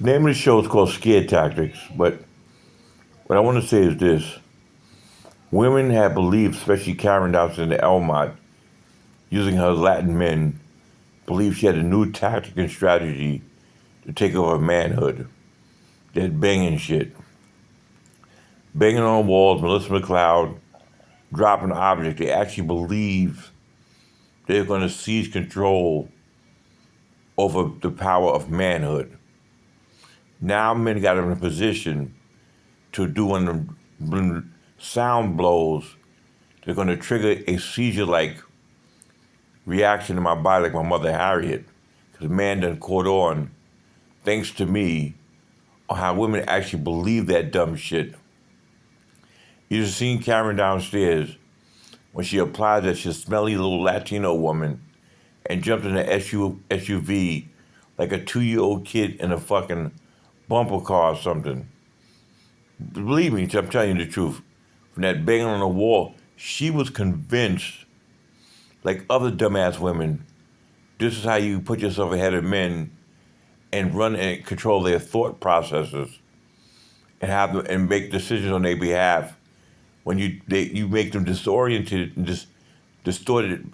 name of the show is called Scare Tactics, but what I want to say is this. Women have believed, especially Karen Dawson in the Elmont, using her Latin men, believed she had a new tactic and strategy to take over manhood. That banging shit. Banging on walls, Melissa McLeod, dropping an object. They actually believe they're going to seize control over the power of manhood. Now men got in a position to do when sound blows, they're going to trigger a seizure-like reaction in my body like my mother Harriet. Because man done caught on, thanks to me, on how women actually believe that dumb shit. You just seen Karen downstairs when she applied that she's smelly little Latino woman and jumped in an SUV like a 2-year-old kid in a fucking bumper car or something. Believe me, I'm telling you the truth. From that banging on the wall, she was convinced, like other dumbass women, this is how you put yourself ahead of men and run and control their thought processes and have them and make decisions on their behalf. When you make them disoriented and distorted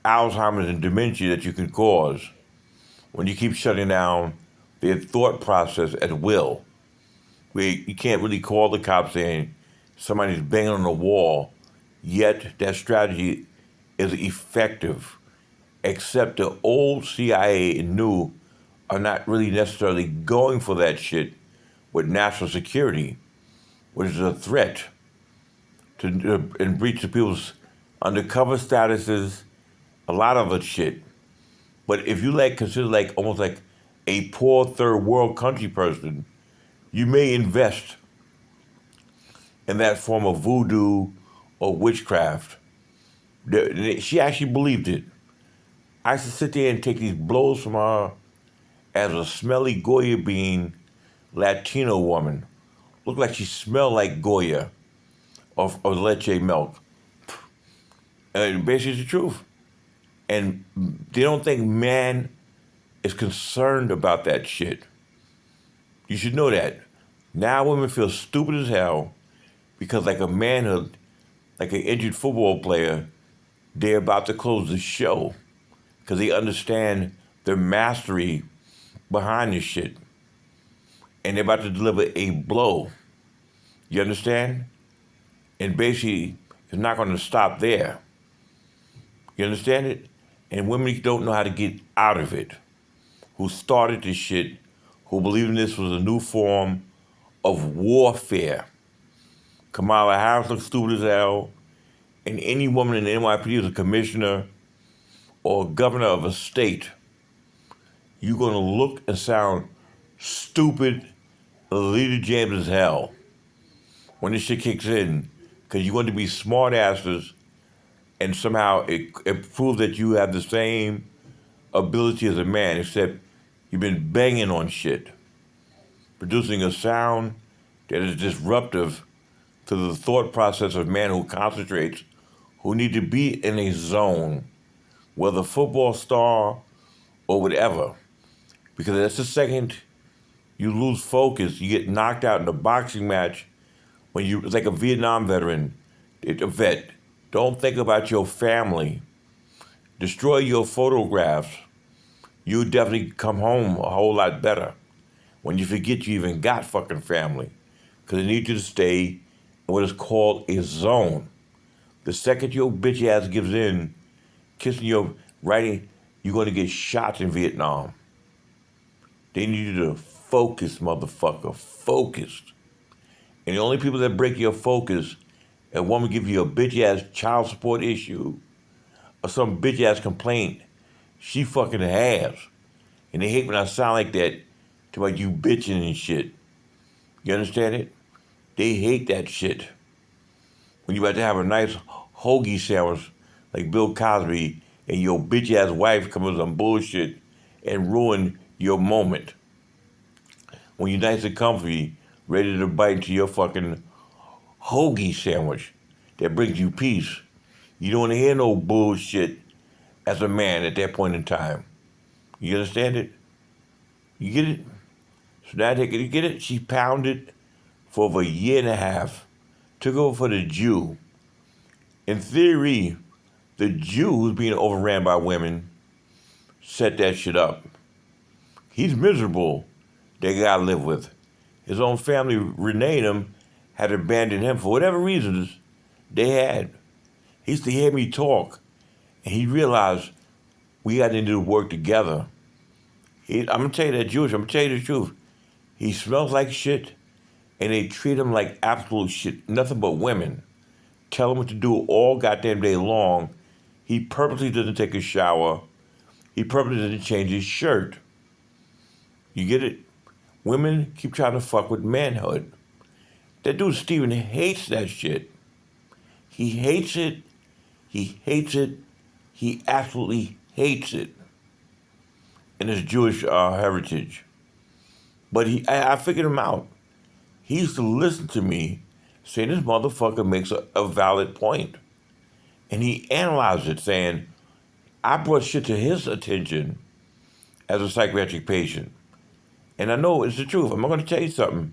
Alzheimer's and dementia that you can cause when you keep shutting down their thought process at will. Where you can't really call the cops saying somebody's banging on the wall, yet that strategy is effective, except the old CIA and new are not really necessarily going for that shit with national security, which is a threat to and breach of people's undercover statuses, a lot of the shit. But if you consider almost like a poor third world country person, you may invest in that form of voodoo or witchcraft. She actually believed it. I used to sit there and take these blows from her as a smelly Goya bean Latino woman. Looked like she smelled like Goya or leche milk. And basically it's the truth. And they don't think man is concerned about that shit. You should know that. Now women feel stupid as hell because like a manhood, like an injured football player, they're about to close the show because they understand their mastery behind this shit. And they're about to deliver a blow. You understand? And basically, it's not going to stop there. You understand it? And women don't know how to get out of it. Who started this shit, who believed this was a new form of warfare. Kamala Harris looks stupid as hell. And any woman in the NYPD is a commissioner or a governor of a state, you're going to look and sound stupid, Lita James as hell when this shit kicks in. Because you're going to be smart asses and somehow it proves that you have the same ability as a man, except you've been banging on shit, producing a sound that is disruptive to the thought process of man who concentrates, who need to be in a zone, whether football star or whatever. Because that's the second you lose focus, you get knocked out in a boxing match it's like a Vietnam veteran, a vet. Don't think about your family. Destroy your photographs. You definitely come home a whole lot better when you forget you even got fucking family. Because they need you to stay in what is called a zone. The second your bitch ass gives in, kissing your writing, you're going to get shot in Vietnam. They need you to focus, motherfucker. Focused. And the only people that break your focus and want to give you a bitch ass child support issue or some bitch ass complaint, she fucking has. And they hate when I sound like that to like you bitching and shit. You understand it? They hate that shit. When you about to have a nice hoagie sandwich like Bill Cosby and your bitch ass wife comes with some bullshit and ruin your moment. When you're nice and comfy, ready to bite into your fucking hoagie sandwich that brings you peace. You don't want to hear no bullshit as a man at that point in time. You understand it? You get it? So now they get it. She pounded for over a year and a half. Took over for the Jew. In theory, the Jew who's being overran by women set that shit up. He's miserable. They gotta live with. His own family reneged him, had abandoned him for whatever reasons they had. He used to hear me talk, and he realized we got to do work together. I'm gonna tell you that Jewish. I'm gonna tell you the truth. He smells like shit, and they treat him like absolute shit. Nothing but women. Tell him what to do all goddamn day long. He purposely doesn't take a shower. He purposely doesn't change his shirt. You get it? Women keep trying to fuck with manhood. That dude Steven hates that shit. He hates it. He hates it. He absolutely hates it in his Jewish heritage. But I figured him out. He used to listen to me saying this motherfucker makes a valid point. And he analyzed it saying, I brought shit to his attention as a psychiatric patient. And I know it's the truth. I'm going to tell you something.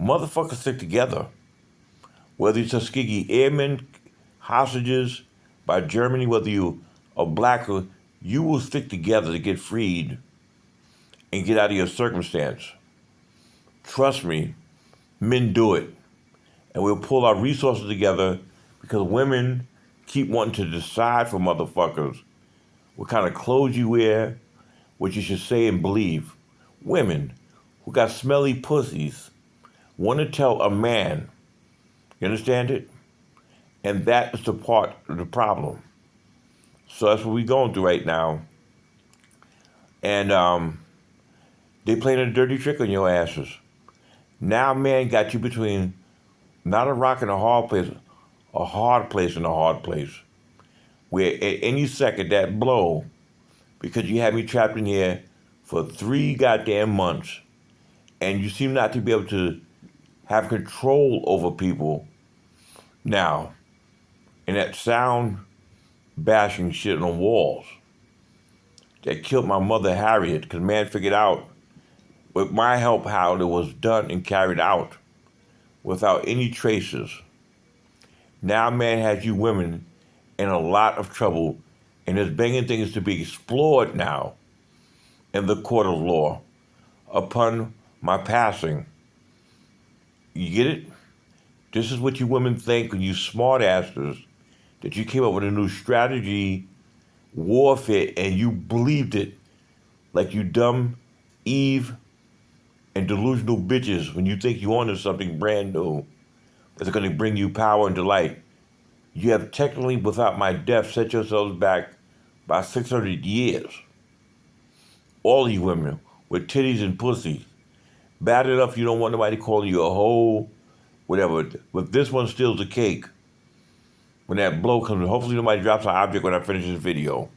Motherfuckers stick together. Whether you're Tuskegee Airmen, hostages by Germany, whether you are black, or you will stick together to get freed and get out of your circumstance. Trust me, men do it. And we'll pull our resources together because women keep wanting to decide for motherfuckers what kind of clothes you wear, what you should say and believe. Women who got smelly pussies want to tell a man. You understand it? And that is the part of the problem. So that's what we're going through right now. And they playing a dirty trick on your asses. Now man got you between not a rock and a hard place and a hard place. Where at any second that blow, because you had me trapped in here for 3 goddamn months, and you seem not to be able to have control over people now. And that sound bashing shit on walls that killed my mother Harriet, because man figured out with my help how it was done and carried out without any traces. Now man has you women in a lot of trouble, and there's begging things to be explored now in the court of law upon my passing. You get it? This is what you women think when you smart asses that you came up with a new strategy, warfare, and you believed it like you dumb Eve and delusional bitches when you think you onto something brand new that's going to bring you power and delight. You have technically, without my death, set yourselves back by 600 years. All you women with titties and pussy. Bad enough you don't want nobody calling you a hoe, whatever. But this one steals the cake. When that blow comes, hopefully nobody drops an object when I finish this video.